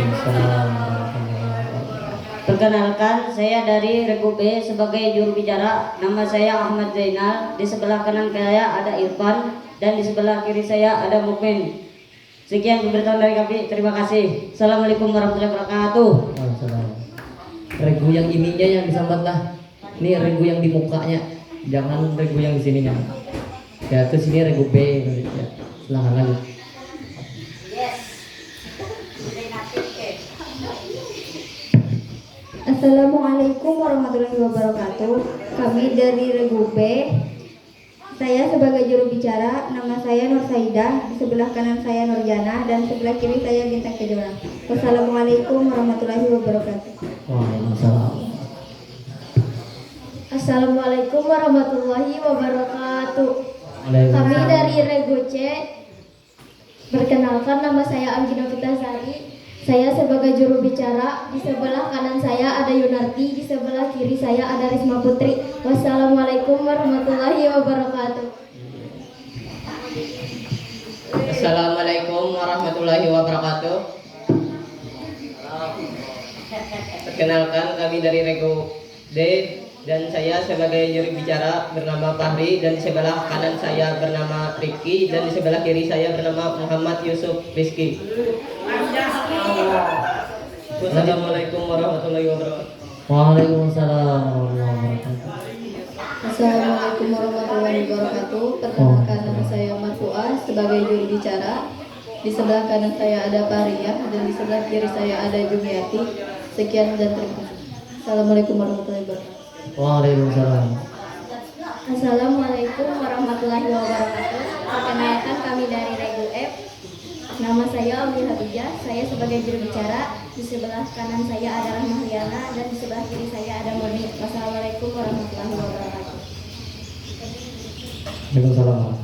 Waalaikumsalam warahmatullahi wabarakatuh. Perkenalkan, saya dari Regu B sebagai juru bicara. Nama saya Ahmad Zainal. Di sebelah kanan saya ada Irfan dan di sebelah kiri saya ada Mukmin. Sekian pemberitahuan dari kami. Terima kasih. Assalamualaikum warahmatullahi wabarakatuh. Waalaikumsalam. Regu yang ininya yang disambat lah. Ini regu yang di mukanya. Jangan regu yang di sininya. Ya, ke sini regu B. Ya. Silahkan lanjut. Assalamualaikum warahmatullahi wabarakatuh. Kami dari Regu B. Saya sebagai juru bicara, nama saya Nur Saidah, di sebelah kanan saya Nurjana dan sebelah kiri saya Bintang Kejora. Wassalamualaikum warahmatullahi wabarakatuh. Waalaikumsalam. Assalamualaikum warahmatullahi wabarakatuh. Kami dari Regu C. Perkenalkan, nama saya Anggina Fitasari. Saya sebagai juru bicara, di sebelah kanan saya ada Yunarti, di sebelah kiri saya ada Risma Putri. Wassalamualaikum warahmatullahi wabarakatuh. Assalamualaikum warahmatullahi wabarakatuh. Perkenalkan, kami dari Regu D dan saya sebagai juru bicara bernama Fahri, dan di sebelah kanan saya bernama Riki dan di sebelah kiri saya bernama Muhammad Yusuf Rizki. Wassalamualaikum warahmatullahi wabarakatuh. Waalaikumsalam warahmatullahi wabarakatuh. Assalamualaikum warahmatullahi wabarakatuh. Perkenalkan, nama saya Marfuah sebagai juru bicara. Di sebelah kanan saya ada Paria dan di sebelah kiri saya ada Jumiati. Sekian dan terima kasih. Assalamualaikum warahmatullahi wabarakatuh. Waalaikumsalam. Assalamualaikum warahmatullahi wabarakatuh. Perkenalkan, kami dari Regu F. Nama saya Umi Habijah. Saya sebagai juru bicara. Di sebelah kanan saya adalah Mahliana dan di sebelah kiri saya ada Murni. Wassalamualaikum warahmatullahi wabarakatuh. Waalaikumsalam.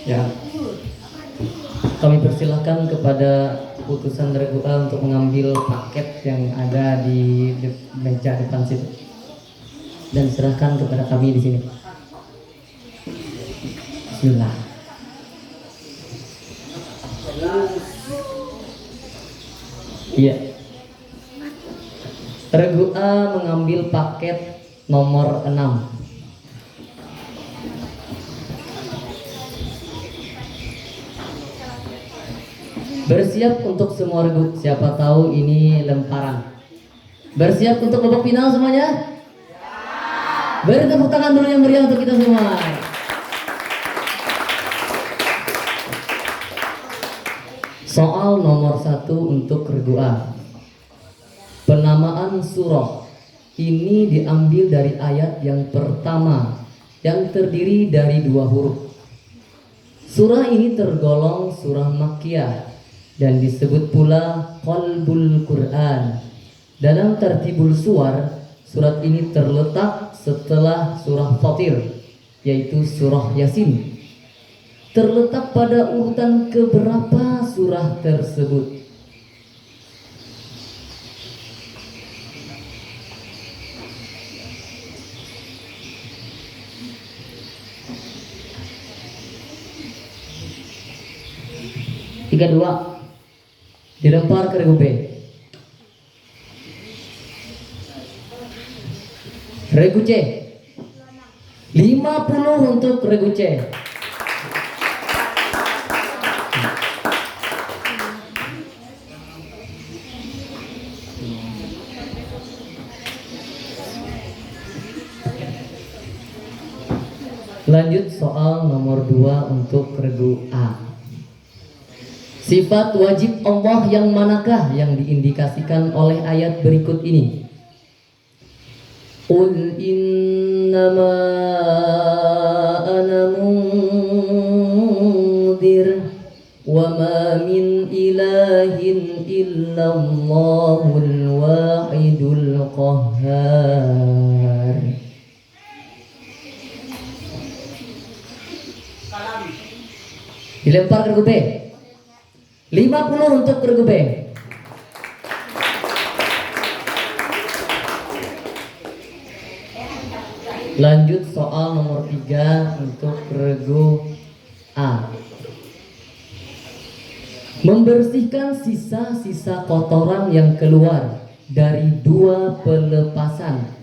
Ya, kami persilahkan kepada utusan Regu A untuk mengambil paket yang ada di meja depan situ dan serahkan kepada kami di sini. Bismillah. Iya. Regu A mengambil paket nomor 6. Bersiap untuk semua regu. Siapa tahu ini lemparan. Bersiap untuk babak final semuanya? Beri tepuk tangan dulu yang meriah untuk kita semua. Soal nomor 1 untuk regu A. Penamaan surah ini diambil dari ayat yang pertama yang terdiri dari 2 huruf. Surah ini tergolong surah Makkiyah dan disebut pula Qalbul Quran. Dalam tertibul suar, surat ini terletak setelah surah Fatir, yaitu surah Yasin. Terletak pada urutan keberapa surah tersebut? Tiga dua. Dilempar ke Regu B. Regu C 50 untuk Regu C. Lanjut soal nomor 2 untuk Regu A. Sifat wajib Allah yang manakah yang diindikasikan oleh ayat berikut ini? Qul innama ana mundir wa ma min ilahin illallahul wahidul qahhar. Dilempar ke Regu B. 50 untuk Regu B. Lanjut soal nomor 3 untuk regu A. Membersihkan sisa-sisa kotoran yang keluar dari dua pelepasan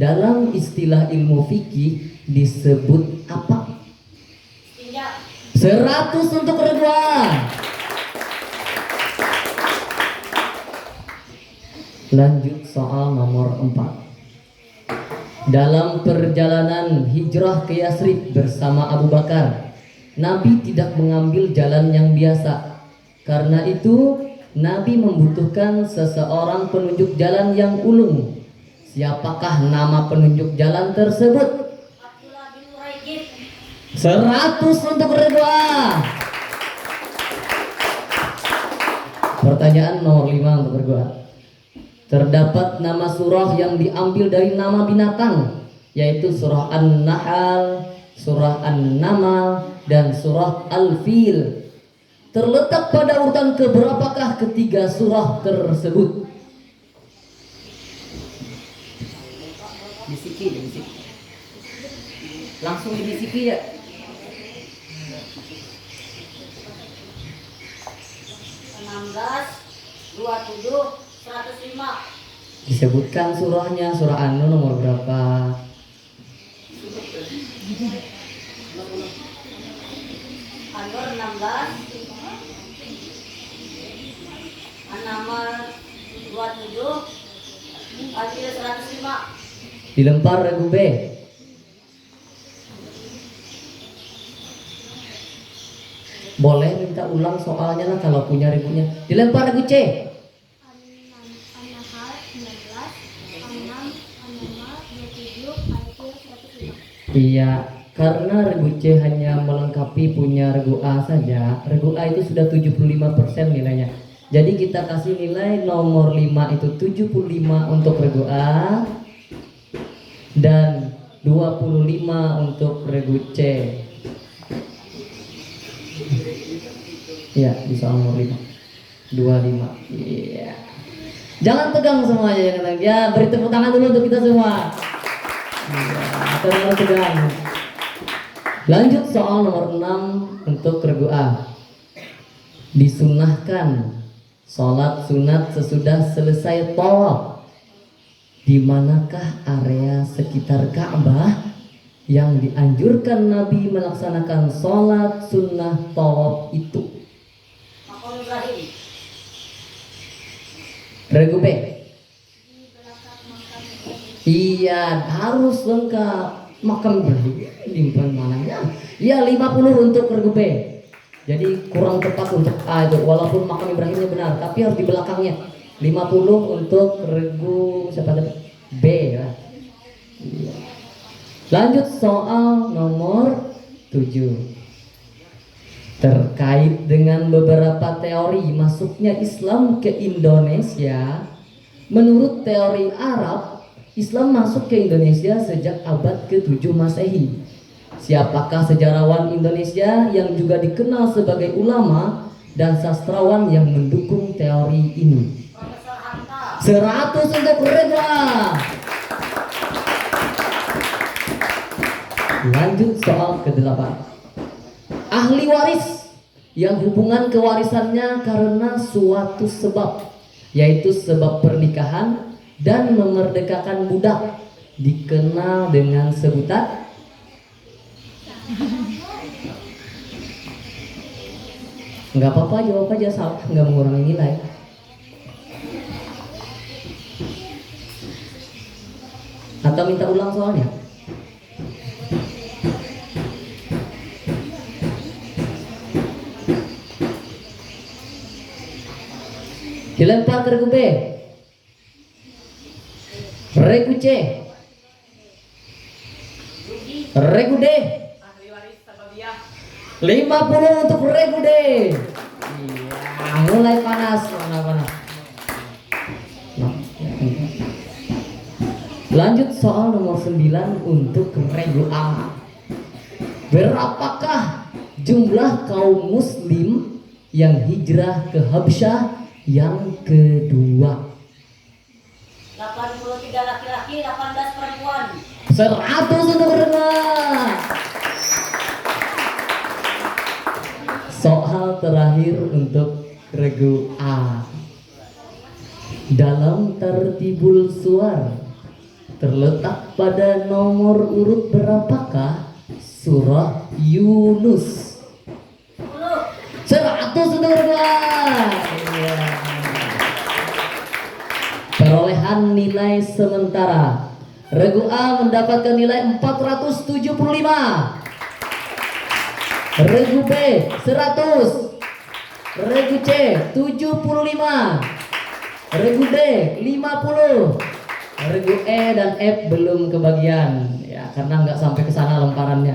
dalam istilah ilmu fikih disebut apa? 100 untuk regu A. Lanjut soal nomor 4. Dalam perjalanan hijrah ke Yasrib bersama Abu Bakar, Nabi tidak mengambil jalan yang biasa. Karena itu, Nabi membutuhkan seseorang penunjuk jalan yang ulung. Siapakah nama penunjuk jalan tersebut? 100 untuk Ridwa. Pertanyaan nomor 5 untuk Ridwa. Terdapat nama surah yang diambil dari nama binatang, yaitu surah An-Nahl, surah An-Naml, dan surah Al-Fil. Terletak pada urutan keberapakah ketiga surah tersebut? Bisiki. Langsung dibisiki ya. 16, 27, 105. Disebutkan surahnya, surah An-Nur nomor berapa? An-Nur 16, An-Naml 27, Al-Fil 105. Dilempar regu B. Boleh minta ulang soalnya lah kalau punya regunya. Dilempar regu C. Iya, karena regu C hanya melengkapi punya regu A saja. Regu A itu sudah 75% nilainya. Jadi kita kasih nilai nomor 5 itu 75 untuk regu A dan 25 untuk regu C. Ya, di soal nomor 5. 25. Iya. Jangan tegang semuanya, jangan tegang. Ya, beri tepuk tangan dulu untuk kita semua. Iya, terlalu tegang. Lanjut soal nomor 6 untuk regu A. Disunahkan sholat sunat sesudah selesai tawaf. Di manakah area sekitar Ka'bah yang dianjurkan Nabi melaksanakan sholat sunnah tawaf itu? Maqam Ibrahim. Regu B. Iya, harus lengkap. Makam Ibrahim di mananya? Iya, 50 untuk regu B. Jadi kurang tepat untuk A itu, walaupun makam Ibrahimnya benar, tapi harus di belakangnya. 50 untuk regu siapa tadi? B ya. Iya. Lanjut soal nomor 7. Terkait dengan beberapa teori masuknya Islam ke Indonesia, menurut teori Arab, Islam masuk ke Indonesia sejak abad ke-7 Masehi. Siapakah sejarawan Indonesia yang juga dikenal sebagai ulama dan sastrawan yang mendukung teori ini? 100 untuk Redwa. Lanjut soal ke-8. Ahli waris yang hubungan kewarisannya karena suatu sebab, yaitu sebab pernikahan dan memerdekakan budak, dikenal dengan sebutan nggak apa-apa, jawab aja salah, nggak mengurangi nilai. Atau minta ulang soalnya? Dilempar ke regu B. Regu C. Regu D. 50 untuk regu D. Iya, mulai panas. Lanjut soal nomor 9 untuk regu A. Berapakah jumlah kaum muslim yang hijrah ke Habsyah yang kedua? 83 laki-laki, 18 perempuan. 100 untuk Rena. Soal terakhir untuk regu A. Dalam tartibul suar terletak pada nomor urut berapakah surah Yunus? 100 untuk regu A. Iya. Perolehan nilai sementara, regu A mendapatkan nilai 475, regu B 100, regu C 75, regu D 50, regu E dan F belum kebagian ya karena nggak sampai ke sana lemparannya.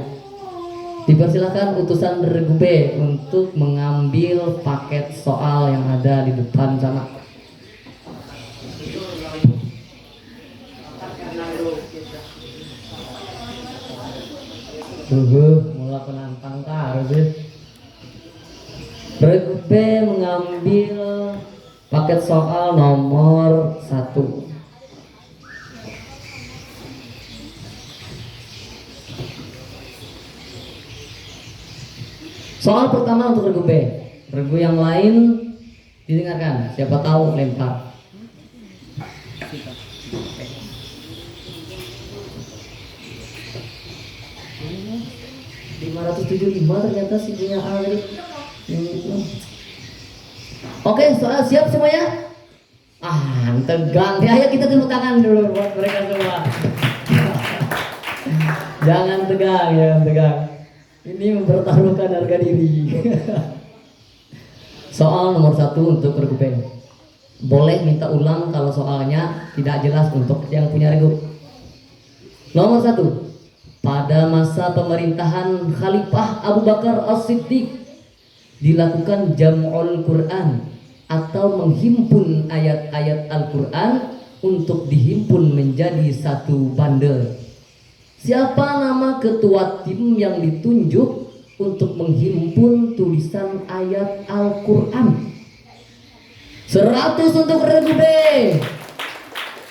Dipersilakan utusan regu B untuk mengambil paket soal yang ada di depan sana. Mulai penantang harus ya. Regu B mengambil paket soal nomor 1. Soal pertama untuk regu B. Regu yang lain didengarkan, siapa tahu lempar. .575 ternyata si punya A tadi. Oke, soal siap semuanya? Tegang. Ayo kita tepuk tangan dulu buat mereka semua. Jangan tegang, jangan tegang. Ini mempertaruhkan harga diri. Soal nomor 1 untuk regu B. Boleh minta ulang kalau soalnya tidak jelas untuk yang punya regu. Nomor 1. Pada masa pemerintahan Khalifah Abu Bakar As-Siddiq dilakukan jam'ul Quran atau menghimpun ayat-ayat Al-Quran untuk dihimpun menjadi satu bundle. Siapa nama ketua tim yang ditunjuk untuk menghimpun tulisan ayat Al-Quran? 100 untuk regu B.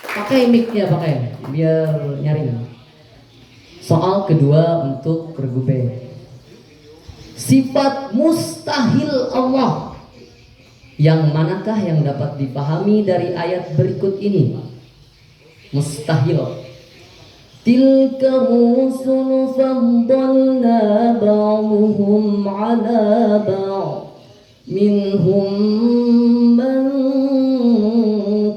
Pakai mic-nya, pakai biar nyaring. Soal kedua untuk regu B. Sifat mustahil Allah yang manakah yang dapat dipahami dari ayat berikut ini? Mustahil. Tilka rusul faddalna ba'dhum 'ala ba'd minhum man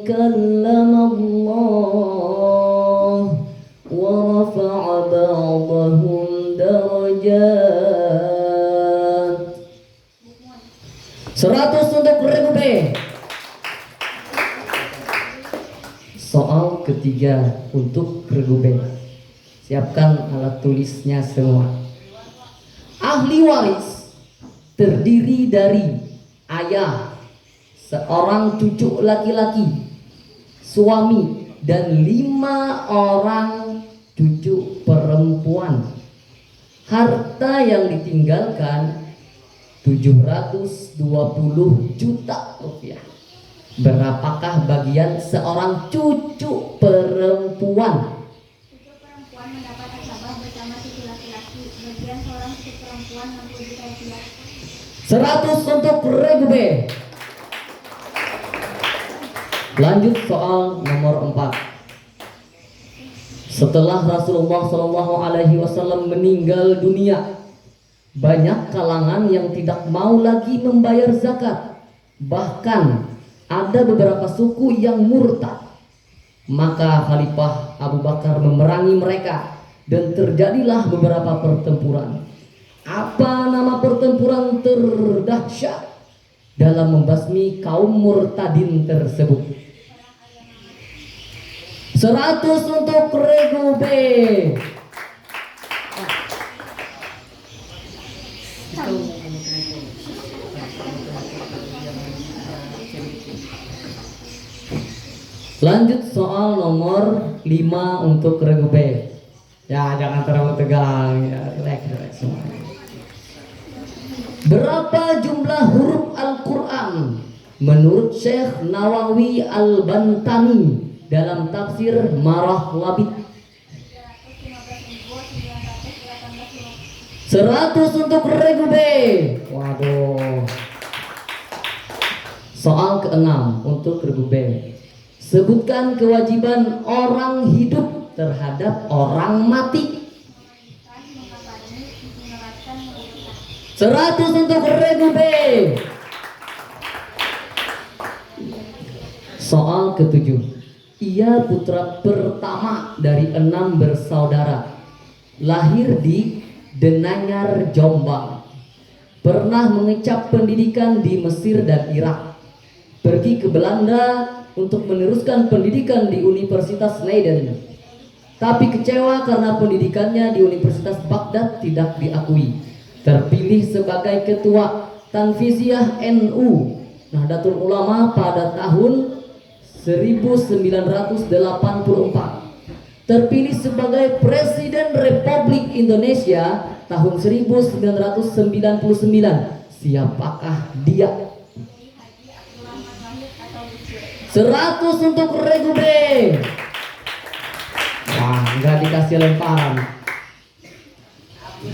kallama Allah wa rafa'a ba'dahum darajat. 100 untuk regu B. Soal ketiga untuk regu B. Siapkan alat tulisnya semua. Ahli waris terdiri dari ayah, seorang cucu laki-laki, suami, dan 5 orang cucu perempuan. Harta yang ditinggalkan 720 juta rupiah. Berapakah bagian seorang cucu perempuan? Cucu perempuan mendapat nasabah bersama cucu laki-laki. Bagian seorang cucu perempuan 60 juta rupiah. 100 untuk regu B. Lanjut soal nomor 4. Setelah Rasulullah SAW meninggal dunia, banyak kalangan yang tidak mau lagi membayar zakat. Bahkan ada beberapa suku yang murtad. Maka Khalifah Abu Bakar memerangi mereka dan terjadilah beberapa pertempuran. Apa nama pertempuran terdahsyat dalam membasmi kaum murtadin tersebut? 100 untuk regu B. Lanjut soal nomor 5 untuk regu B. Ya, jangan terlalu tegang ya, relax semua. Berapa jumlah huruf Al-Quran menurut Syekh Nawawi Al-Bantani dalam tafsir Marah Labid? 350. 100 untuk regu B. Waduh. Soal keenam untuk regu B. Sebutkan kewajiban orang hidup terhadap orang mati. 100 untuk regu B. Soal ketujuh. Ia putra pertama dari 6 bersaudara. Lahir di Denanyar, Jombang. Pernah mengecap pendidikan di Mesir dan Irak. Pergi ke Belanda untuk meneruskan pendidikan di Universitas Leiden. Tapi kecewa karena pendidikannya di Universitas Baghdad tidak diakui. Terpilih sebagai ketua Tanfiziyah NU Nahdlatul Ulama pada tahun 1984. Terpilih sebagai Presiden Republik Indonesia tahun 1999. Siapakah dia? 100 untuk regu B. Wah, nggak dikasih lemparan.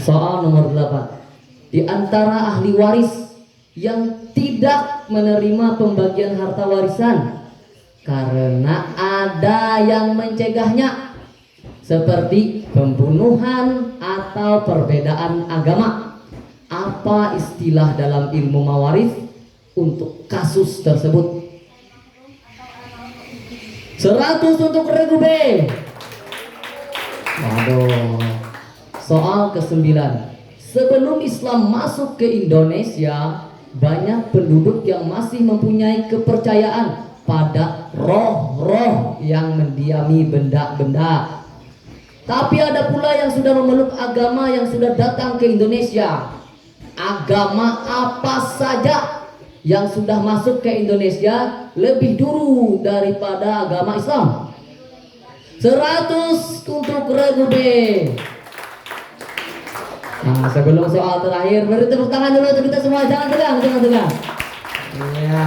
Soal nomor 8. Di antara ahli waris yang tidak menerima pembagian harta warisan karena ada yang mencegahnya, seperti pembunuhan atau perbedaan agama. Apa istilah dalam ilmu mawaris untuk kasus tersebut? 100 untuk regu B. Waduh. Soal ke-9. Sebelum Islam masuk ke Indonesia, banyak penduduk yang masih mempunyai kepercayaan pada roh-roh yang mendiami benda-benda. Tapi ada pula yang sudah memeluk agama yang sudah datang ke Indonesia. Agama apa saja yang sudah masuk ke Indonesia lebih dulu daripada agama Islam? 100 untuk regu B. Nah, sebelum soal terakhir, beri tepuk tangan dulu untuk kita semua. Jangan tegang, jangan tegang. Ya.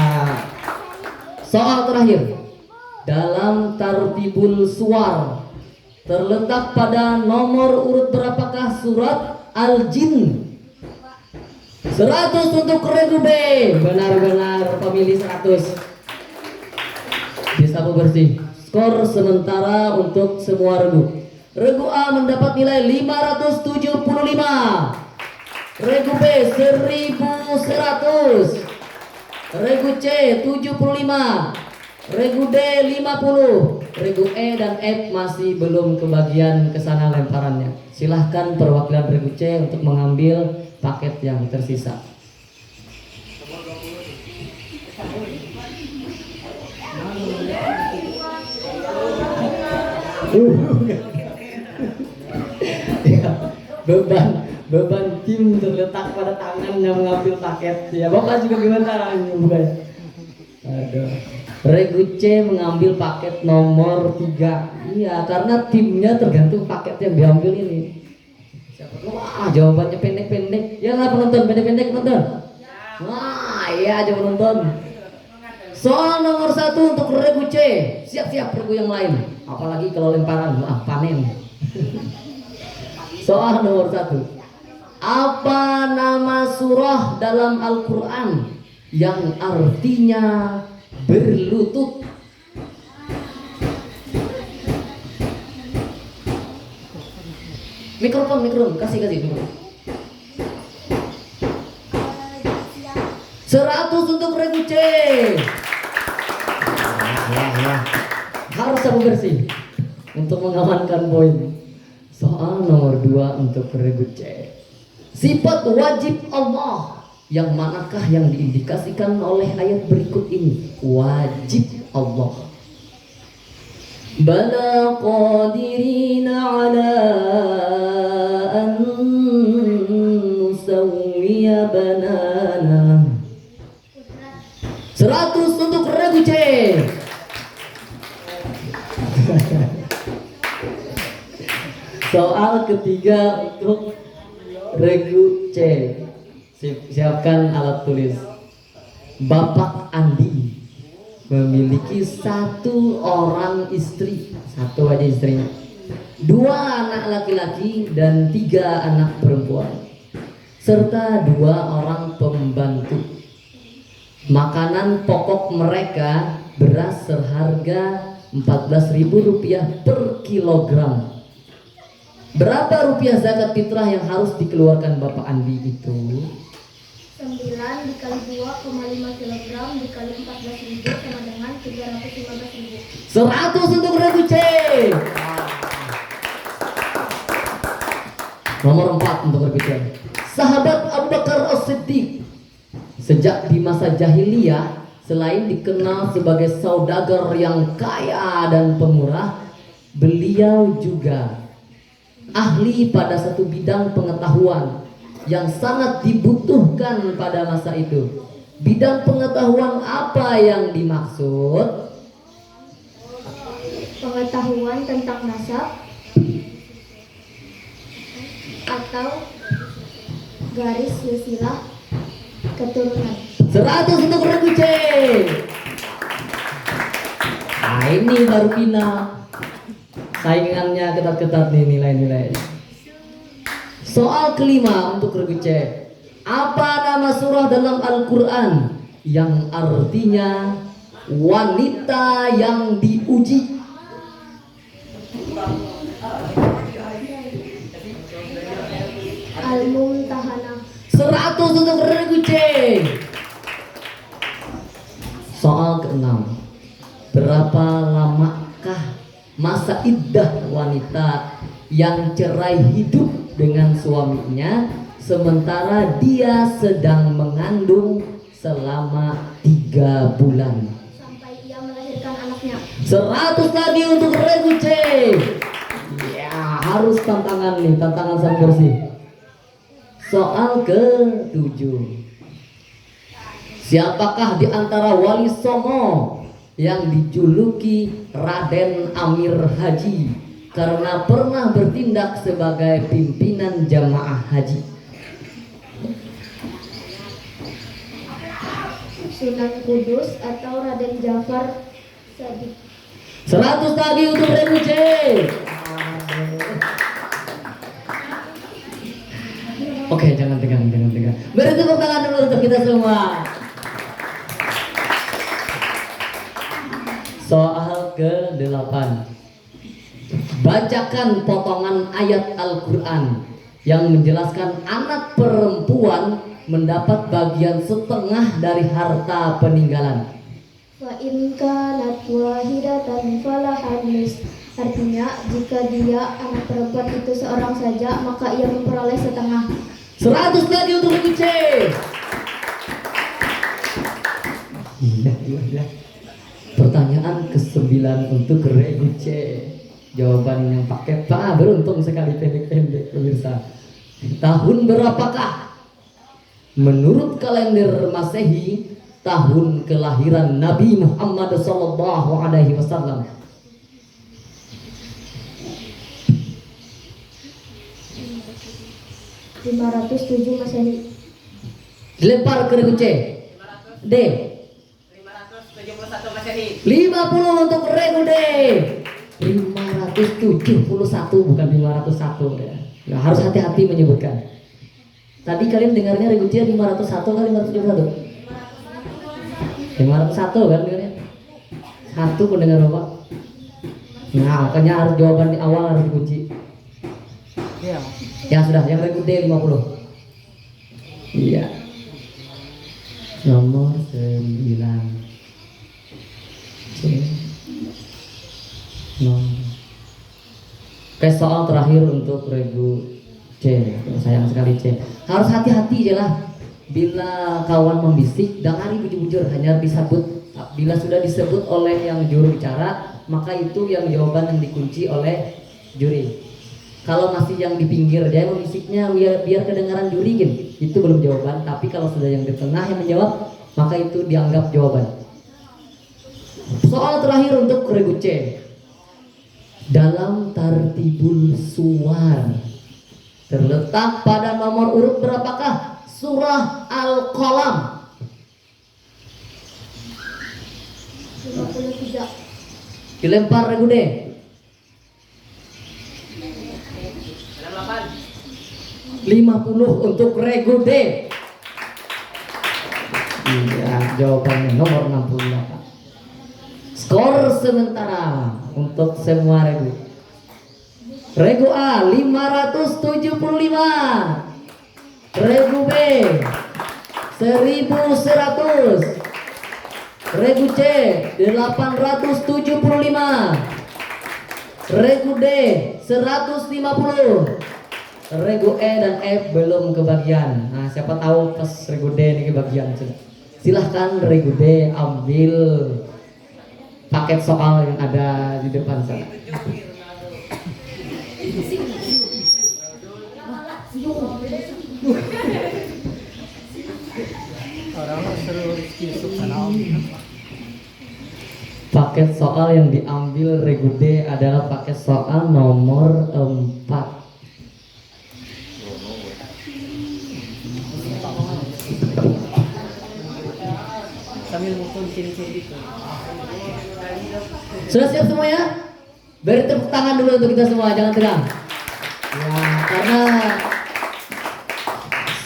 Soal terakhir. Dalam tartibul suwar terletak pada nomor urut berapakah surat Al-Jin? 100 untuk regu B. Benar-benar pemilih 100. Disapu bersih. Skor sementara untuk semua regu. Regu A mendapat nilai 575. Regu B 1100. Regu C 75. Regu D 50. Regu E dan F masih belum kebagian kesana lemparannya. Silahkan perwakilan regu C untuk mengambil paket yang tersisa. Ya, beban tim terletak pada tangan yang mengambil paket. Ya, Bapak juga gimana bukanya? Aduh. Regu C mengambil paket nomor 3. Iya, karena timnya tergantung paket yang diambil ini. Wah, jawabannya pendek-pendek. Ya lah penonton, pendek-pendek penonton. Wah, iya aja penonton. Soal nomor 1 untuk regu C. Siap-siap regu yang lain. Apalagi kalau lemparan, wah panen. Soal nomor 1. Apa nama surah dalam Al-Quran yang artinya berlutut? Mikrofon, kasih mikrofon. 100 untuk regu C. Ya. Harus sapu bersih untuk mengamankan poin. Soal nomor 2 untuk regu C. Sifat wajib Allah yang manakah yang diindikasikan oleh ayat berikut ini? Wajib Allah. Bala qadirina ala an nusawwiya banana. 100 untuk regu C. Soal ketiga untuk regu C. Siapkan alat tulis. Bapak Andi memiliki 1 orang istri, 1 aja istrinya, 2 anak laki-laki dan 3 anak perempuan. serta 2 orang pembantu. Makanan pokok mereka beras seharga Rp14.000 per kilogram. Berapa rupiah zakat fitrah yang harus dikeluarkan Bapak Andi itu? 9 dikali 2,5 kg dikali 14.000 sama dengan 315.000. 100 untuk Regu C. Nomor 4 untuk Regu C. Sahabat Abu Bakar As-Siddiq sejak di masa jahiliyah, selain dikenal sebagai saudagar yang kaya dan pemurah, beliau juga ahli pada satu bidang pengetahuan yang sangat dibutuhkan pada masa itu. Bidang pengetahuan apa yang dimaksud? Pengetahuan tentang nasab atau garis silsilah keturunan. 100 untuk Regu C. Nah ini baru final. Saingannya ketat-ketat nih nilai-nilai. Soal kelima untuk Regu C. Apa nama surah dalam Al-Quran yang artinya wanita yang diuji? Al-Mumtahanah. 100 untuk Regu C. Soal keenam. Berapa lamakah masa iddah wanita yang cerai hidup dengan suaminya sementara dia sedang mengandung selama 3 bulan? Sampai ia melahirkan anaknya. 100 lagi untuk Regu C. Ya, harus tantangan nih, tantangan sang bersih. Soal ke-7. Siapakah di antara wali songo yang dijuluki Raden Amir Haji karena pernah bertindak sebagai pimpinan jamaah haji? Sunan Kudus atau Raden Jafar Sadiq. 100 tadi untuk Regu C. Oke, jangan tegang. Beri tepuk tangan dulu untuk kita semua. Soal ke-8. Bacakan potongan ayat Al-Quran yang menjelaskan anak perempuan mendapat bagian setengah dari harta peninggalan. Wa in kanat wahidatan falahan nis. Artinya jika dia anak perempuan itu seorang saja maka ia memperoleh setengah. 100 lagi untuk Regu C. Iya. Pertanyaan ke-9 untuk Regu C. Jawaban yang pakai beruntung sekali, pendek-pendek pemirsa. Tahun berapakah menurut kalender Masehi tahun kelahiran Nabi Muhammad SAW? 507 Masehi. Dilempar ke Regu C. D. 571 Masehi. 50 untuk Regu D. 571 bukan 501 ya. Nah, harus hati-hati menyebutkan. Tadi kalian dengarnya Regu C 501 kali 571. 501 kan dengarnya? Satu pendengar Bapak. Nah, makanya harus jawaban di awal harus dikunci. Iya. Ya sudah, yang Regu D 50. Iya. Nomor 9. C. Oke, soal terakhir untuk Regu C. Sayang sekali C. Harus hati-hati lah. Bila kawan membisik, jangan bujur-bujur, hanya disebut. Bila sudah disebut oleh yang juru bicara, maka itu yang jawaban yang dikunci oleh juri. Kalau masih yang di pinggir dia membisiknya biar kedengaran juri gitu, itu belum jawaban. Tapi kalau sudah yang di tengah yang menjawab, maka itu dianggap jawaban. Soal terakhir untuk Regu C. Dalam tartibul suwar terletak pada nomor urut berapakah surah Al-Qalam? 53. Dilempar Regu D. 68. 50 untuk Regu D. Iya, jawabannya nomor 68. Skor sementara untuk semua regu. Regu A 575. Regu B 1100. Regu C 875. Regu D 150. Regu E dan F belum kebagian. Nah, siapa tahu pas Regu D ini kebagian sudah. Silahkan Regu D ambil paket soal yang ada di depan sana. Paket soal yang diambil Regu D adalah paket soal nomor 4. Sudah siap semuanya? Beri tepuk tangan dulu untuk kita semua, jangan tegang. Ya, karena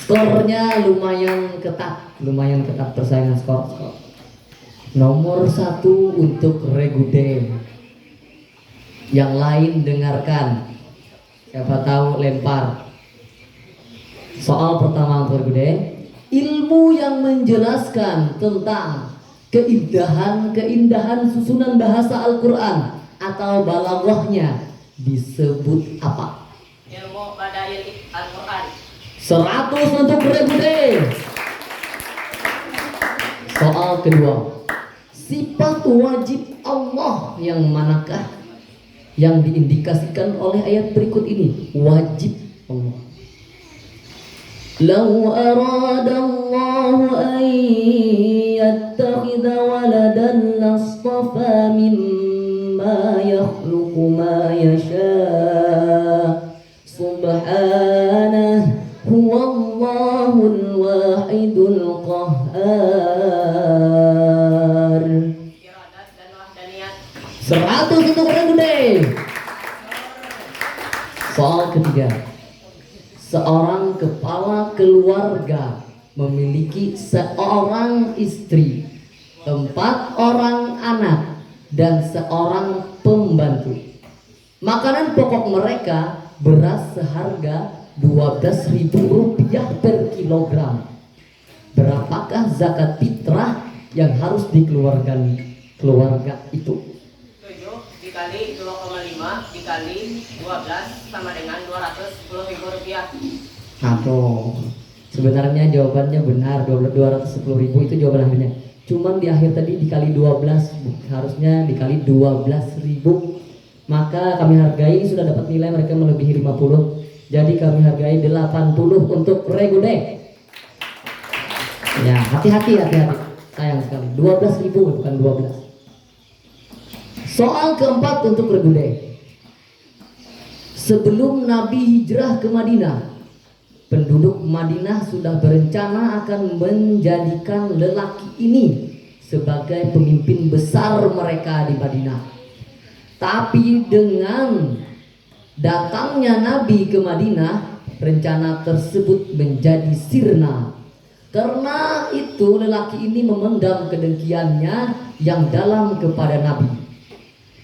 skornya lumayan ketat persaingan skor. Nomor 1 untuk Regu D. Yang lain dengarkan. Siapa tahu lempar. Soal pertama untuk Regu D. Ilmu yang menjelaskan tentang keindahan susunan bahasa Al-Quran atau balaghahnya disebut apa? Ilmu Badail Al-Quran. 100 untuk Regu D. Soal kedua. Sifat wajib Allah yang manakah yang diindikasikan oleh ayat berikut ini? Wajib Allah. لو أراد الله أن يتخذ ولدا لاصطفى مما يخلق ما يشاء سبحانه هو الله الواحد القهار. 100 untuk Regu D. Soal ketiga. Seorang kepala keluarga memiliki seorang istri, 4 orang anak, dan seorang pembantu. Makanan pokok mereka beras seharga Rp12.000 per kilogram. Berapakah zakat fitrah yang harus dikeluarkan keluarga itu? 7 dikali 2,5 dikali 12 sama dengan Rp210.000. Atau sebenarnya jawabannya benar, 210.000 itu jawaban akhirnya. Cuman di akhir tadi dikali 12, harusnya dikali 12.000. Maka kami hargai, sudah dapat nilai mereka melebihi 50. Jadi kami hargai 80 untuk Regu D. Ya, hati-hati. Sayang sekali, 12.000 bukan 12. Soal keempat untuk Regu D. Sebelum Nabi hijrah ke Madinah, penduduk Madinah sudah berencana akan menjadikan lelaki ini sebagai pemimpin besar mereka di Madinah. Tapi dengan datangnya Nabi ke Madinah, rencana tersebut menjadi sirna. Karena itu lelaki ini memendam kedengkiannya yang dalam kepada Nabi.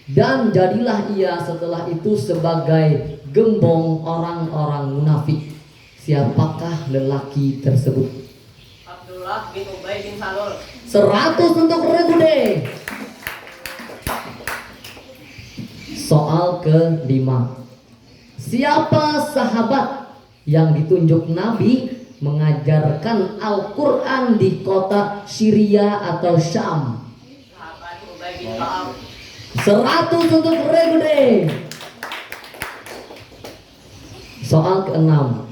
Dan jadilah ia setelah itu sebagai gembong orang-orang munafik. Siapakah lelaki tersebut? Abdullah bin Ubay bin Salul. 100 untuk Regu D. Soal kelima. Siapa sahabat yang ditunjuk Nabi mengajarkan Al-Quran di kota Syria atau Syam? Sahabat Ubay bin Ka'ab. 100 untuk Regu D. Soal keenam.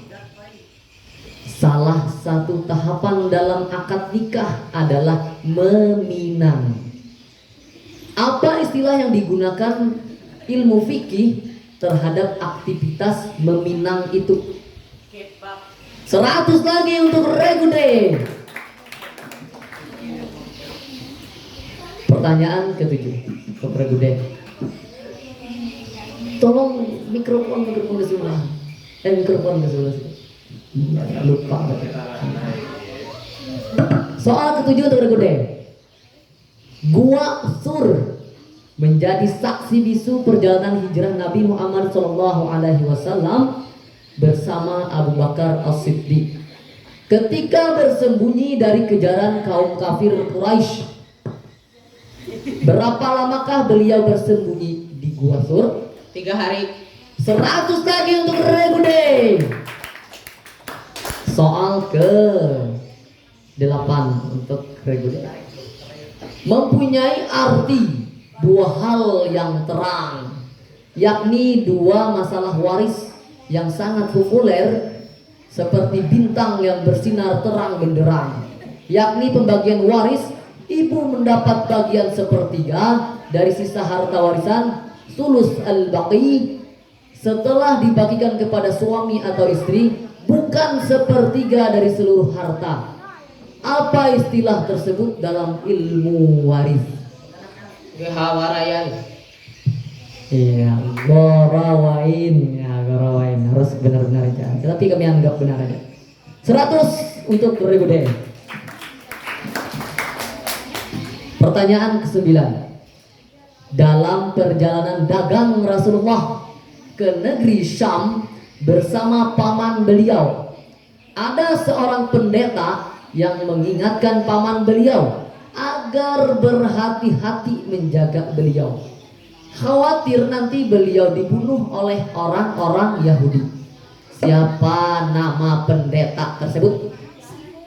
Salah satu tahapan dalam akad nikah adalah meminang. Apa istilah yang digunakan ilmu fikih terhadap aktivitas meminang itu? 100 lagi untuk Regu D. Pertanyaan ketujuh untuk Regu D. Tolong mikrofon ke sebelah. Mikrofon ke sebelah sini. Lupa. Soal ketujuh untuk regu D. Gua Sur menjadi saksi bisu perjalanan hijrah Nabi Muhammad SAW bersama Abu Bakar As-Siddiq ketika bersembunyi dari kejaran kaum kafir Quraisy. Berapa lamakah beliau bersembunyi di Gua Sur? 3 hari. 100 lagi untuk regu D. Soal ke 8 untuk regu D. Mempunyai arti dua hal yang terang, yakni dua masalah waris yang sangat populer seperti bintang yang bersinar terang benderang, yakni pembagian waris. Ibu mendapat bagian sepertiga dari sisa harta warisan sulus al-baqi setelah dibagikan kepada suami atau istri, bukan sepertiga dari seluruh harta. Apa istilah tersebut dalam ilmu waris? Gehawarayan. Iya, gorawain. Ya, gorawain. Harus benar-benar aja. Tapi kami anggap benar aja. 100 untuk regu D. Pertanyaan ke-9. Dalam perjalanan dagang Rasulullah ke negeri Syam bersama paman beliau, ada seorang pendeta yang mengingatkan paman beliau agar berhati-hati menjaga beliau, khawatir nanti beliau dibunuh oleh orang-orang Yahudi. Siapa nama pendeta tersebut?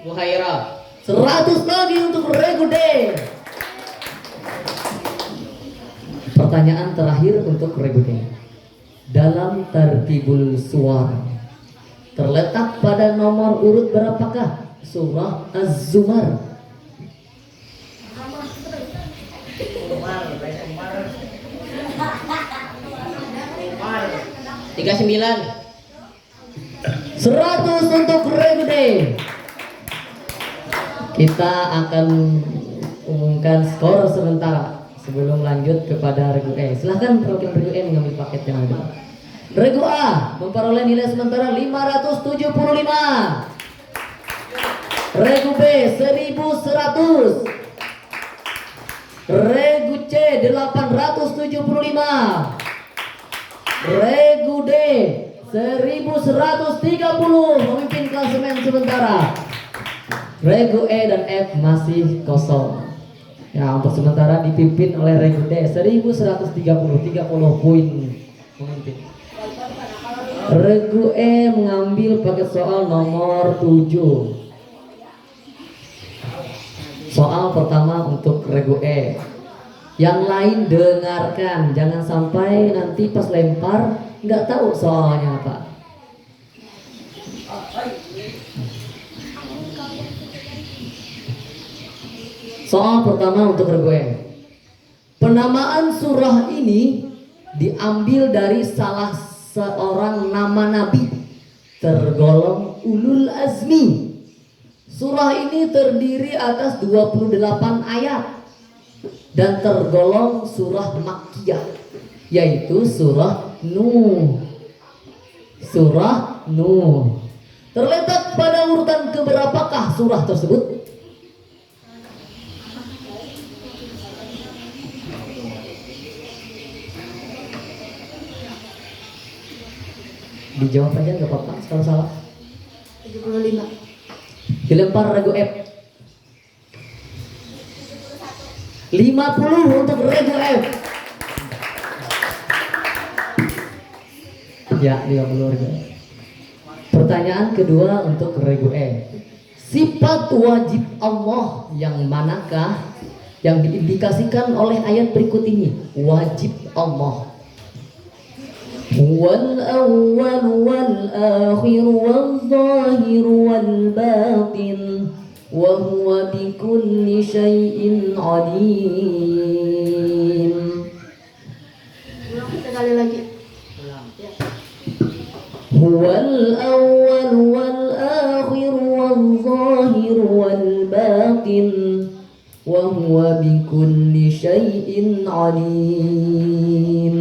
Buhaira. 100 lagi untuk regu D. Pertanyaan terakhir untuk regu D. Dalam tartibul suwar terletak pada nomor urut berapakah surah Az-Zumar? Tiga 9. 100 untuk regu D. Kita akan umumkan skor sementara sebelum lanjut kepada regu E. Silahkan perwakilan regu E mengambil paket yang ada. Regu A memperoleh nilai sementara 575. Regu B 1100. Regu C 875. Regu D 1130 memimpin klasemen sementara. Regu E dan F masih kosong. Ya, untuk sementara dipimpin oleh regu D 1130, 30 poin memimpin. Regu E mengambil paket soal nomor 7. Soal pertama untuk regu E. Yang lain dengarkan, jangan sampai nanti pas lempar nggak tahu soalnya apa. Soal pertama untuk regu E. Penamaan surah ini diambil dari salah seorang nama nabi tergolong ulul azmi. Surah ini terdiri atas 28 ayat dan tergolong surah Makkiyah, yaitu surah Nuh. Surah Nuh terletak pada urutan keberapakah surah tersebut? Dijawab aja nggak apa-apa kalau salah. 75. Dilempar regu F. 50 untuk regu F. Ya, 50 regu F. Pertanyaan kedua untuk regu E. Sifat wajib Allah yang manakah yang diindikasikan oleh ayat berikut ini? Wajib Allah. Wal awwal wal akhir wal zahir wal batin wa huwa bi kulli syai'in alim. Ulang sekali lagi. Huwal awwal wal akhir wal zahir wal batin wa huwa bi kulli syai'in alim.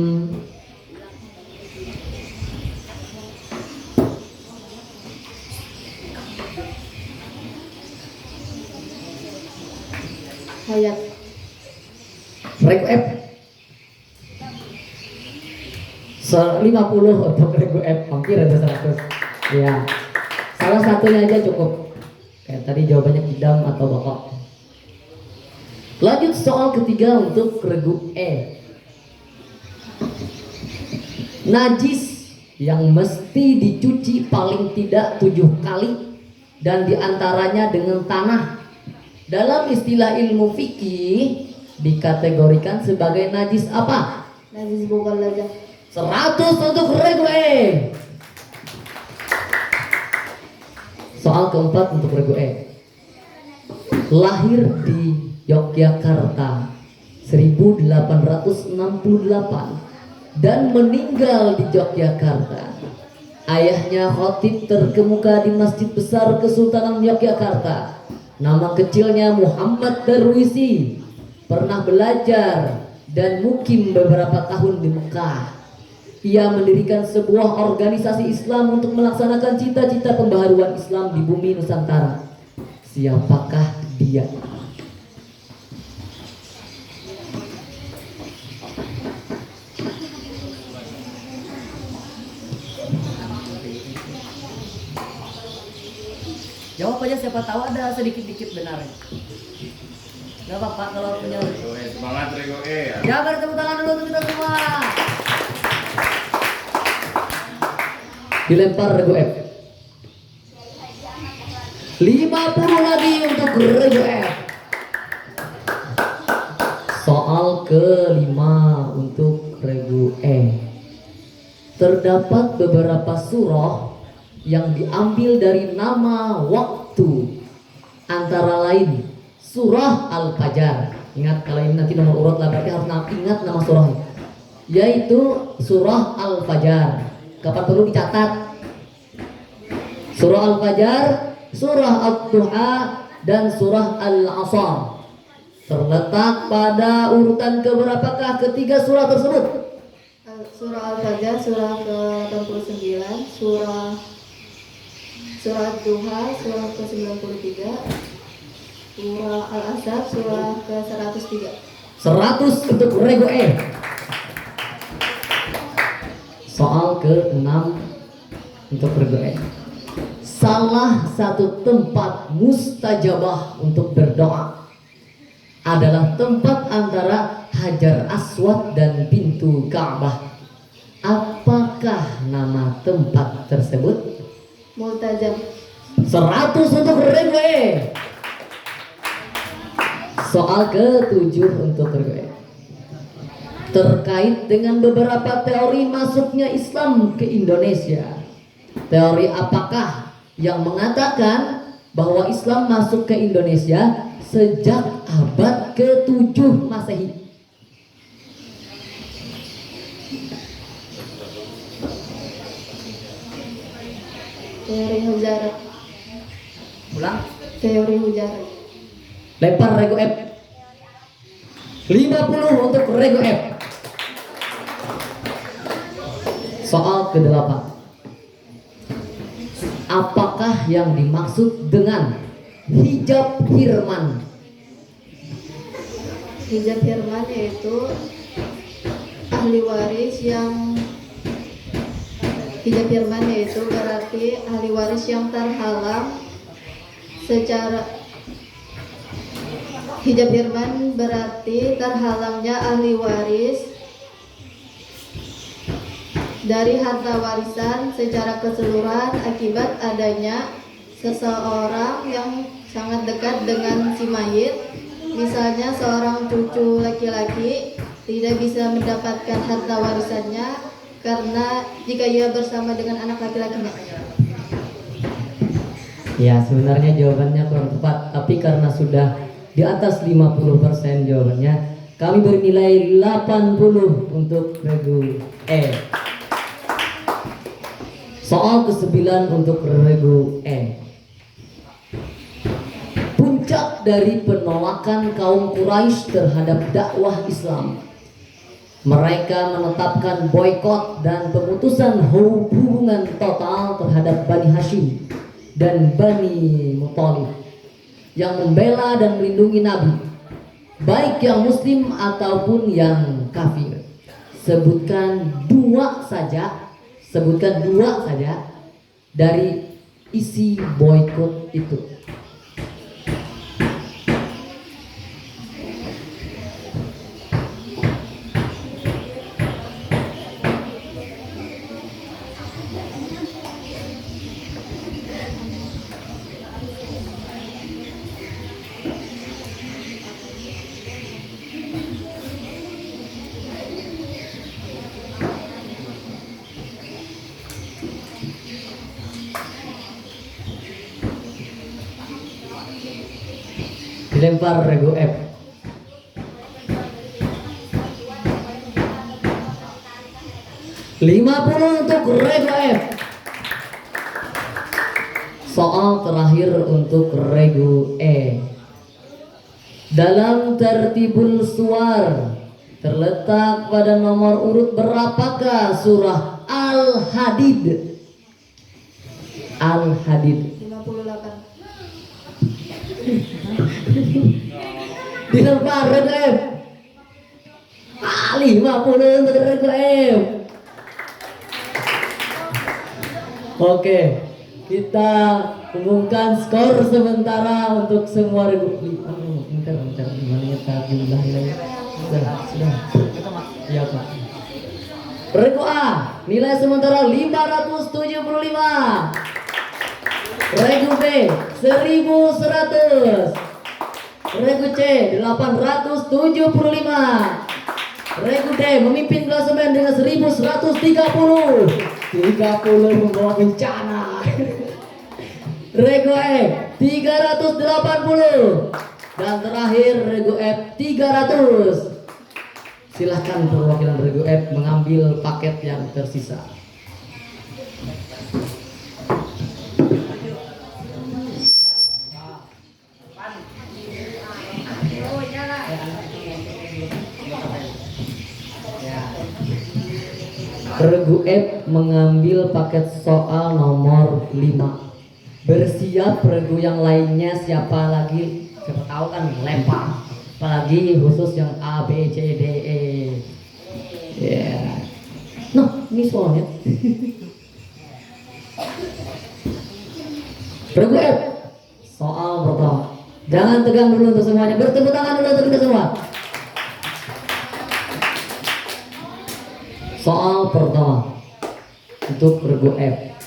Hayat. Regu F 50 untuk regu F, hampir ada 100. Ya, salah satunya aja cukup. Kayak tadi jawabannya Kidam atau Bapak. Lanjut soal ketiga untuk regu E. Najis yang mesti dicuci paling tidak 7 kali dan diantaranya dengan tanah. Dalam istilah ilmu fikih dikategorikan sebagai najis apa? Najis bokal lajah. 100 untuk regu E. Soal keempat untuk regu E. Lahir di Yogyakarta 1868 dan meninggal di Yogyakarta. Ayahnya khatib terkemuka di Masjid Besar Kesultanan Yogyakarta. Nama kecilnya Muhammad Darwisi. Pernah belajar dan mukim beberapa tahun di Mekah. Ia mendirikan sebuah organisasi Islam untuk melaksanakan cita-cita pembaharuan Islam di bumi Nusantara. Siapakah dia? Jawab aja, siapa tahu ada sedikit-dikit benar. Gak apa-apa kalau punya. Semangat Rego E ya. Ya, beri tepuk tangan dulu untuk kita semua. Dilempar regu F. 50 lagi untuk regu F. Soal kelima untuk regu E. Terdapat beberapa surah yang diambil dari nama waktu, antara lain surah Al-Fajr. Ingat, kalau ini nanti nomor urut lah, berarti harus ingat nama surahnya, yaitu surah Al-Fajr. Kapan perlu dicatat? Surah Al-Fajr, surah Ad-Duha, dan surah Al-Asr. Terletak pada urutan keberapakah ketiga surah tersebut? Surah Al-Fajr surah ke-89, surah Duha surah ke-93, surah Al-Asr surah ke-103. 100 untuk regu E. Soal ke-6 untuk regu E. Salah satu tempat mustajabah untuk berdoa adalah tempat antara Hajar Aswad dan pintu Ka'bah. Apakah nama tempat tersebut? Multajam. 100 untuk regu E. Soal ke-7 untuk regu E. Terkait dengan beberapa teori masuknya Islam ke Indonesia. Teori apakah yang mengatakan bahwa Islam masuk ke Indonesia sejak abad ke-7 Masehi? Teori Hujarat. Ulang. Teori Hujarat. Lempar regu F. 50 untuk regu F. Soal ke-8. Apakah yang dimaksud dengan hijab hirman? Hijab hirman yaitu ahli waris yang hijab hirman yaitu berarti ahli waris yang terhalang secara hijab hirman berarti terhalangnya ahli waris dari harta warisan secara keseluruhan akibat adanya seseorang yang sangat dekat dengan si mayit, misalnya seorang cucu laki-laki tidak bisa mendapatkan harta warisannya karena jika ia bersama dengan anak laki-lakinya. Ya, sebenarnya jawabannya kurang tepat, tapi karena sudah di atas 50% jawabannya, kami bernilai 80 untuk regu E. Soal ke-9 untuk regu E. Puncak dari penolakan kaum Quraisy terhadap dakwah Islam, mereka menetapkan boikot dan pemutusan hubungan total terhadap Bani Hashim dan Bani Muthalib yang membela dan melindungi Nabi. baik yang muslim ataupun yang kafir. Sebutkan dua saja dari isi boykot itu. Dilempar regu F. $50 untuk regu F. Soal terakhir untuk regu E. Dalam tertibul suar terletak pada nomor urut berapakah surah Al-Hadid? Al-Hadid. 58. Dilempar regu F. 50 untuk regu F. Oke, kita umumkan skor sementara untuk semua regu. Bentar, gimana ya jumlahnya? Sudah. Ya, Pak. Regu A, nilai sementara 575. Regu B 1100. Regu C 875. Regu D memimpin klasemen dengan 1130. 30 membawa bencana. Regu E 380. Dan terakhir regu F 300. Silahkan perwakilan regu F mengambil paket yang tersisa. Regu F mengambil paket soal nomor 5. Bersiap regu yang lainnya, siapa lagi? Siapa tahu kan lempar. Apalagi khusus yang A, B, C, D, E. Ya. Nah, ini soalnya. Regu F. Soal pertama. Jangan tegang dulu untuk semuanya. Bertepuk tangan dulu untuk kita semua. Soal pertama untuk regu F.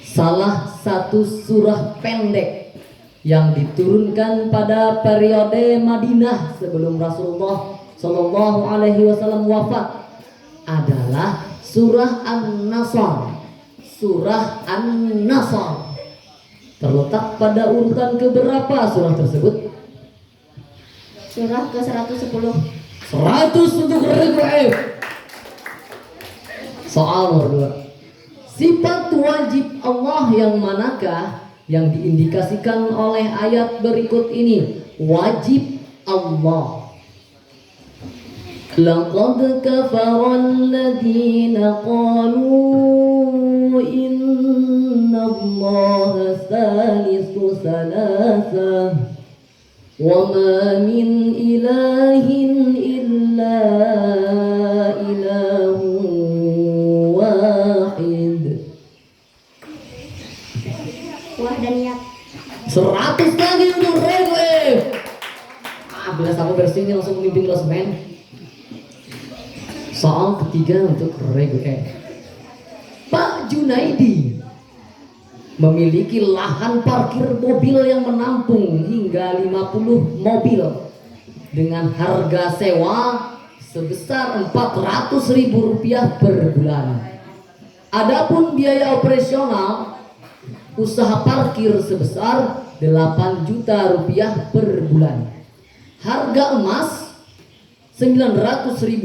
Salah satu surah pendek yang diturunkan pada periode Madinah sebelum Rasulullah Shallallahu Alaihi Wasallam wafat adalah surah An-Nasr. Surah An-Nasr terletak pada urutan keberapa surah tersebut? Surah ke-110. 100 untuk regu F. Soal nomor 2. Sifat wajib Allah yang manakah yang diindikasikan oleh ayat berikut ini? Wajib Allah. Laqad kafara alladziina qalu inna Allaha salisu salasa wa ma min ilahin illa ilahun wahid. Wahdaniyat. 100 lagi untuk regu F. Bila sampai versi ini langsung memimpin klasemen. Soal ketiga untuk regu F. Pak Junaidi memiliki lahan parkir mobil yang menampung hingga 50 mobil dengan harga sewa sebesar Rp400.000 per bulan. Adapun biaya operasional usaha parkir sebesar Rp8 juta per bulan. Harga emas Rp900.000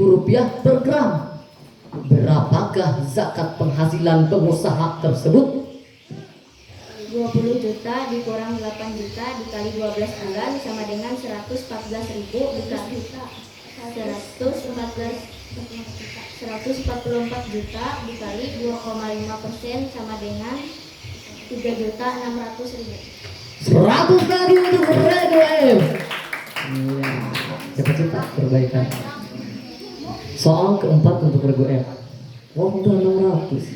per gram. Berapakah zakat penghasilan pengusaha tersebut? 20 juta dikurang 8 juta dikali 12 bulan sama dengan 114.000 dikali 144 juta dikali 2,5% sama dengan 3.600.000. 100 lagi untuk regu F. Iya, cepat-cepat perbaikan. Soal keempat untuk regu F. Wah, udah 600.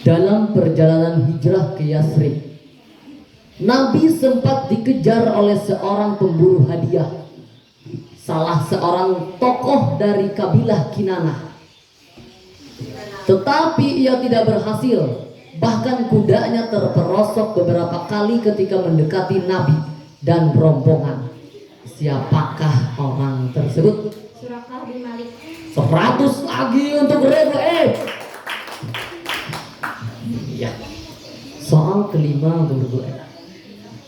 Dalam perjalanan hijrah ke Yasrib, Nabi sempat dikejar oleh seorang pemburu hadiah, salah seorang tokoh dari kabilah Kinanah. Tetapi ia tidak berhasil. Bahkan kudanya terperosok beberapa kali ketika mendekati Nabi dan rombongan. Siapakah orang tersebut? Surakah bin Malik. 100 lagi untuk regu F. Iya. Soal kelima untuk regu F.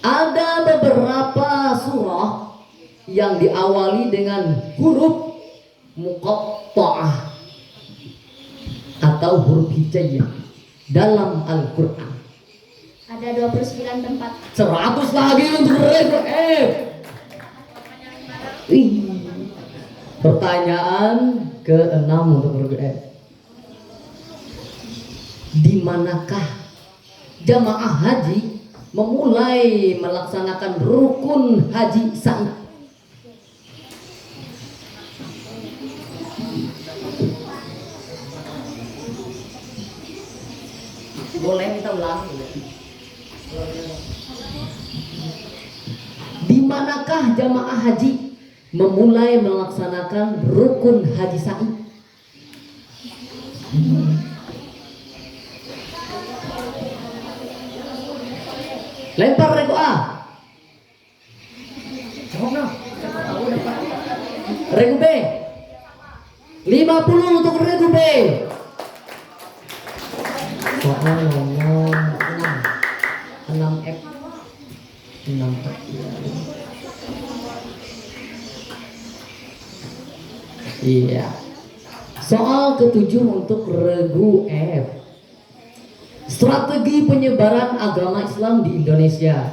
Ada beberapa surah yang diawali dengan huruf muqatta'ah atau huruf hijaiyah dalam Al-Quran. Ada 29 tempat. 100 lagi untuk regu F. Pertanyaan ke-6 untuk regu F. Di manakah jamaah haji memulai melaksanakan rukun haji sa'i? Boleh kita ulang. Di manakah jamaah haji memulai melaksanakan rukun haji sa'i? Lempar regu A. Regu B. 50 untuk regu B. Soal nomor 6F. 6F. Iya. Soal ketujuh untuk regu F. Strategi penyebaran agama Islam di Indonesia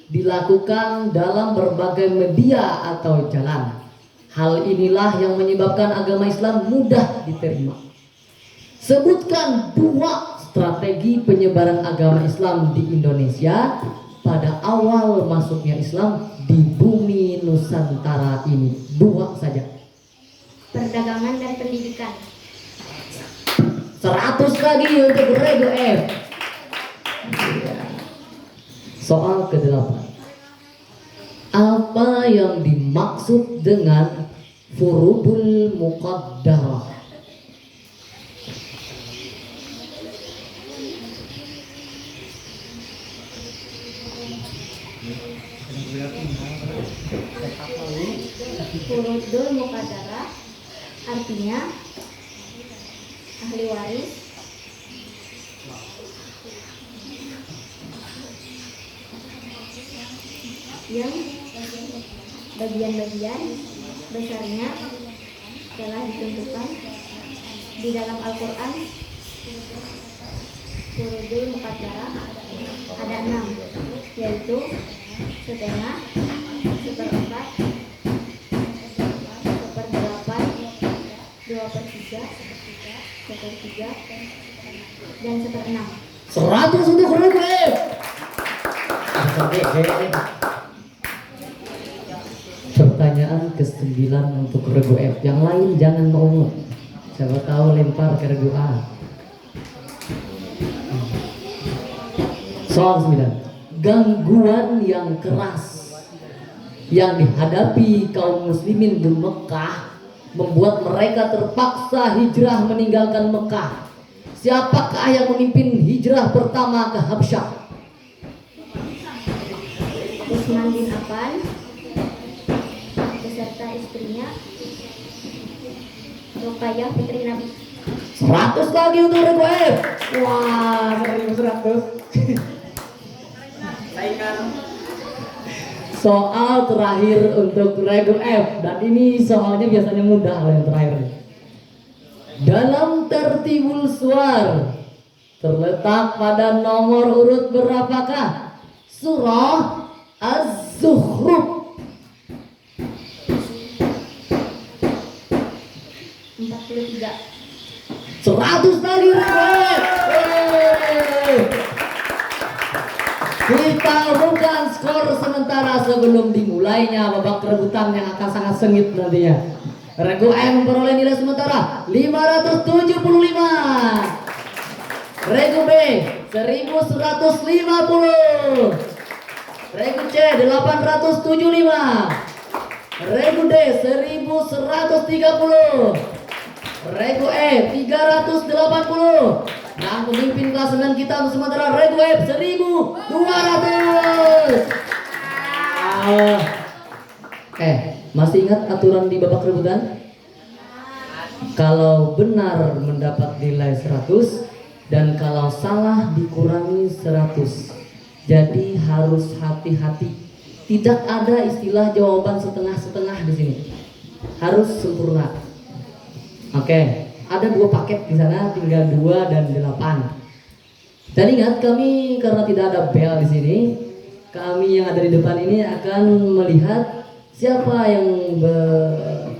dilakukan dalam berbagai media atau jalan. Hal inilah yang menyebabkan agama Islam mudah diterima. Sebutkan 2 strategi penyebaran agama Islam di Indonesia pada awal masuknya Islam di bumi Nusantara ini. 2 saja. Perdagangan dan pendidikan. 100 lagi untuk regu F. Soal ke-8. Apa yang dimaksud dengan furudul muqaddarah? Furudul muqaddarah artinya ahli waris yang bagian-bagian besarnya telah ditentukan di dalam Al-Quran. Furudul muqaddarah ada 6, yaitu setengah, seperempat, seperdelapan, 2/3, sepertiga, dan seperenam. 100 untuk regu F. Pertanyaan ke-9 untuk regu F. Yang lain jangan mau. Siapa tahu lempar ke regu A. Soal 9. Gangguan yang keras yang dihadapi kaum muslimin di Mekah membuat mereka terpaksa hijrah meninggalkan Mekah. Siapakah yang memimpin hijrah pertama ke Habsyah? Utsman bin Affan beserta istrinya Ruqayyah putri Nabi. 100 lagi untuk regu F. Wah, 100. Soal terakhir untuk regu F, dan ini soalnya biasanya mudah kalau yang terakhir. Dalam tertibul suar terletak pada nomor urut berapakah surah Az-Zukhruf? 43. 100 lagi regu F. Kita umumkan skor sementara sebelum dimulainya babak rebutan yang akan sangat sengit nantinya. Regu M memperoleh nilai sementara 575. Regu B 1150. Regu C 875. Regu D 1130. Regu E 380. Dan pemimpin klasemen kita untuk sementara Regu F 1200. Masih ingat aturan di babak rebutan? Kalau benar mendapat nilai 100 dan kalau salah dikurangi 100. Jadi harus hati-hati. Tidak ada istilah jawaban setengah-setengah di sini. Harus sempurna. Oke. Ada 2 paket di sana, tinggal 2 dan 8. Dan ingat, kami karena tidak ada bel di sini, kami yang ada di depan ini akan melihat siapa yang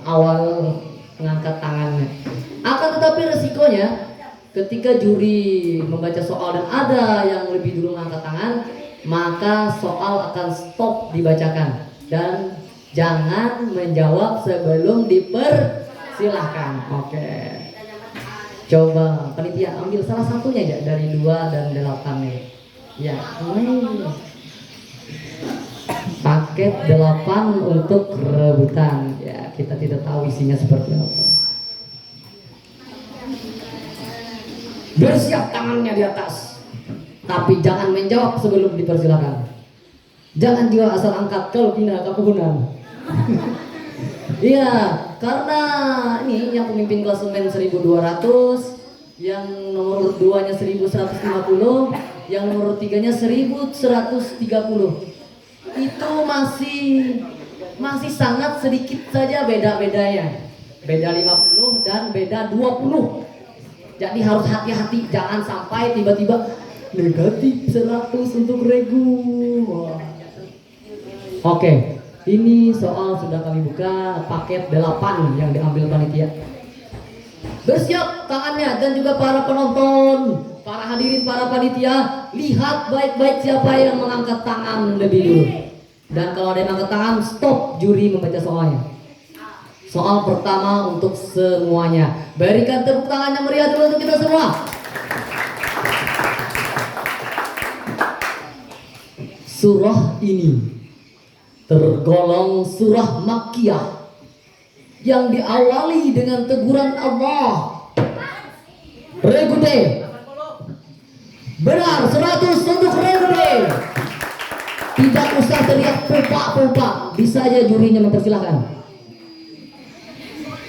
awal mengangkat tangannya. Akan tetapi resikonya ketika juri membaca soal dan ada yang lebih dulu mengangkat tangan, maka soal akan stop dibacakan dan jangan menjawab sebelum dipersilahkan. Oke. Coba panitia ambil salah satunya aja dari 2 dan 8 nih. Ya, paket 8 untuk rebutan. Ya, kita tidak tahu isinya seperti apa. Bersiap tangannya di atas. Tapi jangan menjawab sebelum dipersilakan. Jangan juga asal angkat kalau pindah kepunan. Iya, karena ini yang pemimpin klasemen 1200, yang nomor 2-nya 1150, yang nomor 3-nya 1130. Itu masih sangat sedikit saja beda-bedanya. Beda 50 dan beda 20. Jadi harus hati-hati, jangan sampai tiba-tiba negatif 100 untuk regu. Oke. Ini soal sudah kami buka, paket 8 yang diambil panitia. Bersiap tangannya dan juga para penonton, para hadirin, para panitia, lihat baik-baik siapa yang mengangkat tangan lebih dulu. Dan kalau ada yang angkat tangan, stop juri membaca soalnya. Soal pertama untuk semuanya. Berikan tepuk tangan yang meriah dulu untuk kita semua. Surah ini tergolong surah Makkiyah yang diawali dengan teguran Allah. Regu D. Benar, 100 untuk Regu D. Tidak usah teriak pupa-pupa, bisa aja jurinya mempersilahkan.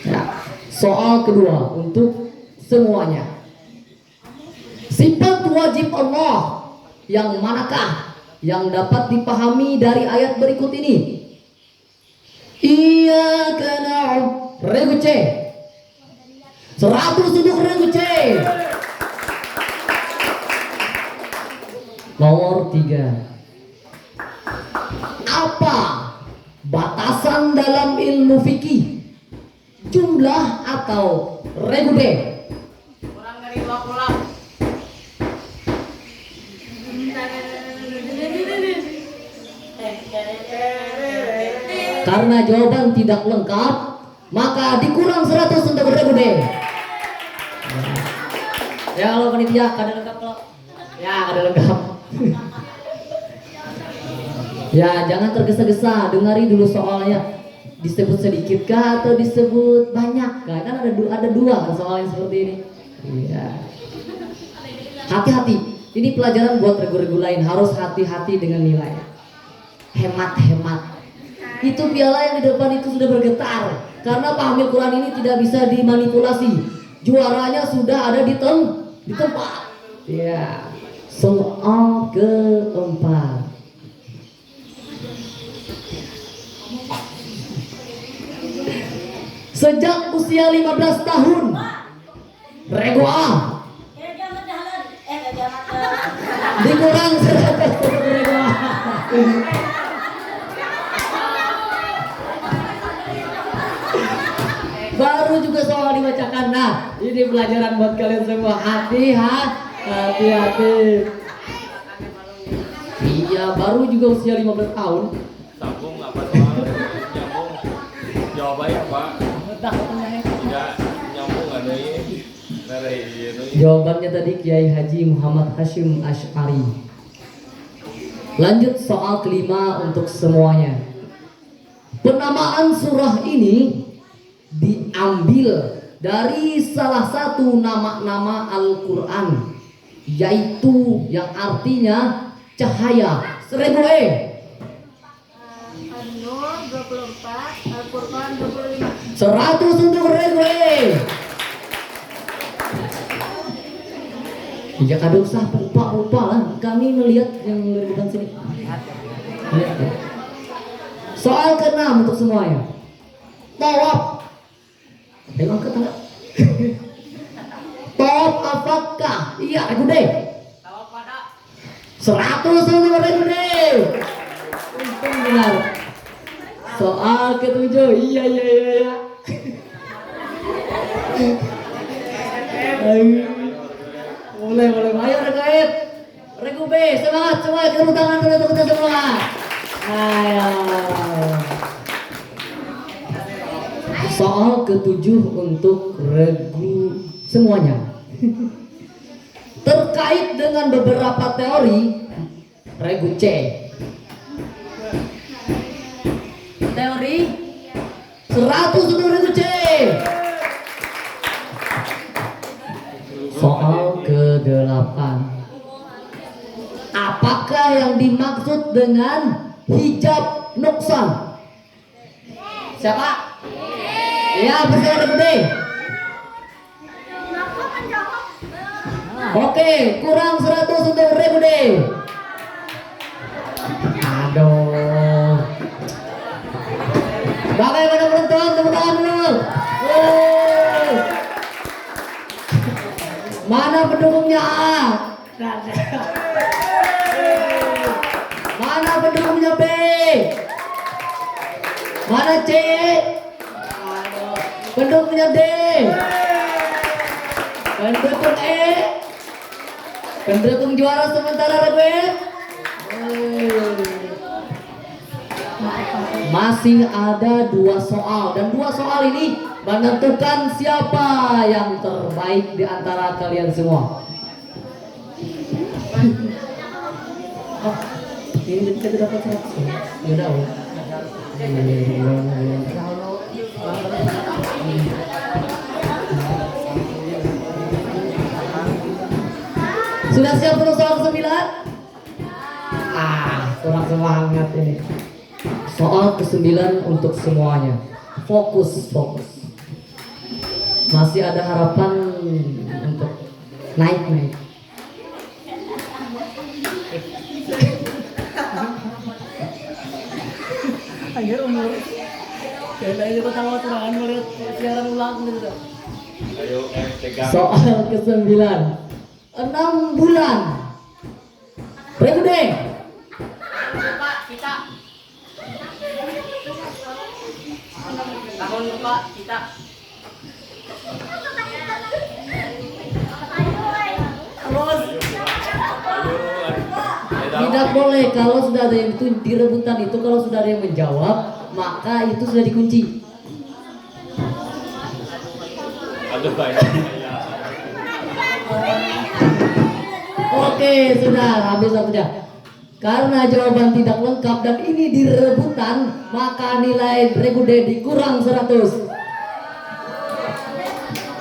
Ya. Soal kedua untuk semuanya. Sifat wajib Allah yang manakah yang dapat dipahami dari ayat berikut ini? Iyyaka na'budu. Regu C. 100 untuk Regu C. Nomor 3. Apa batasan dalam ilmu fikih? Jumlah atau Regu D? Kurang dari 20. Karena jawaban tidak lengkap, maka dikurang 100 untuk Regu D. Ya kalau panitia kada lengkap loh. Ya kada lengkap. Ya jangan tergesa-gesa, dengari dulu soalnya. Disebut sedikit kah atau disebut banyak kah? Kan ada dua kan soal yang seperti ini. Iya. Hati-hati. Ini pelajaran buat regu-regu lain, harus hati-hati dengan nilai. Hemat-hemat. Itu piala yang di depan itu sudah bergetar karena pahami Quran ini tidak bisa dimanipulasi. Juaranya sudah ada di tempat. Ya. Soal keempat. Sejak usia 15 tahun, Regu A dikurang 100 untuk Regu A. Baru juga soal dibacakan. Nah, ini pelajaran buat kalian semua. Hati-hati. Iya Ya baru juga usia 15 tahun. Sambung apa soal nyambung? Jawabannya apa? Tidak nyambung ada ini. Dari itu. Jawabannya tadi Kiai Haji Muhammad Hashim Asy'ari. Lanjut soal kelima untuk semuanya. Penamaan surah ini diambil dari salah satu nama-nama Al-Quran, yaitu yang artinya cahaya. 1000 An-Nur 24, Al-Qur'an 25. 100 untuk 1000. Ya kadang usah lupa lah. Kami melihat yang bukan sini. Lihat ya. Soal ke-6 untuk semuanya. Tawaf. Ayo angkat angkat. Tawaf apakah? Iya, aku deh. Tawaf pada 100 untuk aku deh. Untung benar. Soal ke-7. Iya. Ayo. Boleh. Ayo Rekoet. Regu B, semangat semua, turun tangan dulu untuk kita semua. Ayo. Soal ke-7 untuk regu semuanya. Terkait dengan beberapa teori, regu C. Teori 100 untuk regu C. Soal ke-8. Apakah yang dimaksud dengan hijab nuksan? Siapa? Ya, bersama gede. Oke, kurang 100 untuk gede. Aduh. Bagaimana penonton? Tepuk tangan dulu. Mana pendukungnya A? Mana pendukungnya B? Mana C? Pendukungnya D? Pendukung E? Pendukung juara sementara gue? Masih ada 2 soal, dan 2 soal ini menentukan siapa yang terbaik di antara kalian semua. Oh, ini kita dapat 100. Ya udah. Sudah siap untuk soal ke-9? Kurang semangat ini. Soal ke-9 untuk semuanya. Fokus. Masih ada harapan untuk naik. Akhir umur. Kayaknya kita tahu serangan melihat siaran ulang gitu. Ayo pegang. Soal ke-9. 6 bulan. Regu deh. Pak, kita. Tahun Pak, kita. Terus Ayo. tidak boleh kalau sudah ada yang itu direbutan itu, kalau sudah ada yang menjawab maka itu sudah dikunci. Aduh banyak. Oke, sudah habis waktunya. Karena jawaban tidak lengkap dan ini direbutan, maka nilai Regu D dikurang 100.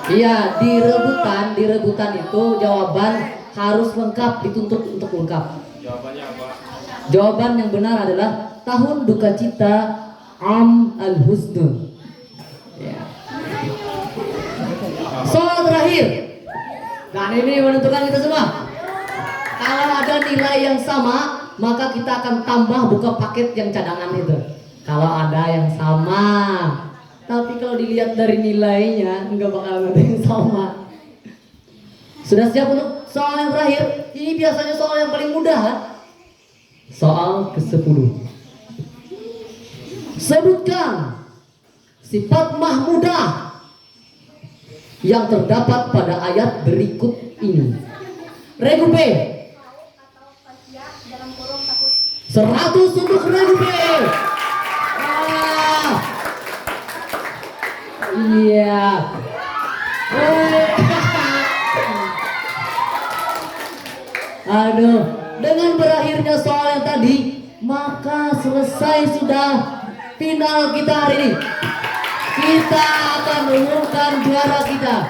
Iya, direbutan itu jawaban harus lengkap, dituntut untuk lengkap. Jawabannya apa? Jawaban yang benar adalah tahun duka cita Am al-Husn. Ya. Soal terakhir. Dan ini menentukan kita semua. Kalau ada nilai yang sama, maka kita akan tambah buka paket yang cadangan itu. Kalau ada yang sama. Tapi kalau dilihat dari nilainya, nggak bakal ada yang sama. Sudah siap untuk soal yang terakhir? Ini biasanya soal yang paling mudah. Soal ke-10. Sebutkan sifat mahmudah yang terdapat pada ayat berikut ini. Regu B. 100 untuk Regu B. Ah. Iya. Aduh, dengan berakhirnya soal yang tadi, maka selesai sudah final kita hari ini. Kita akan mengumumkan juara kita.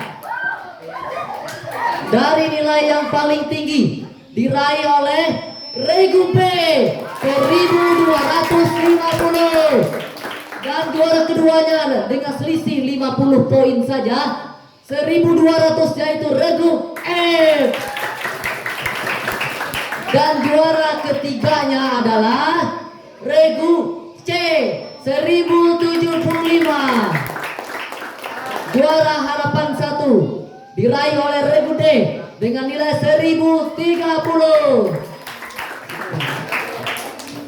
Dari nilai yang paling tinggi diraih oleh Regu B 1250. Dan juara keduanya dengan selisih 50 poin saja 1200, yaitu Regu F. Dan juara ketiganya adalah Regu C 1075. Juara harapan 1 diraih oleh Regu D dengan nilai 1030.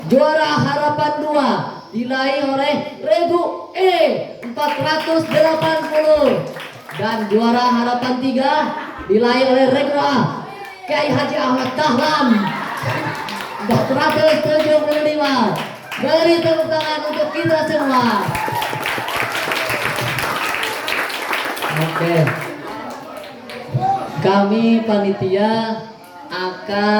Juara harapan 2 diraih oleh Regu E 480. Dan juara harapan 3 diraih oleh Regu A Kiai Haji Ahmad Dahlan 475. Beri tepuk tangan untuk kita semua. Oke. Kami panitia akan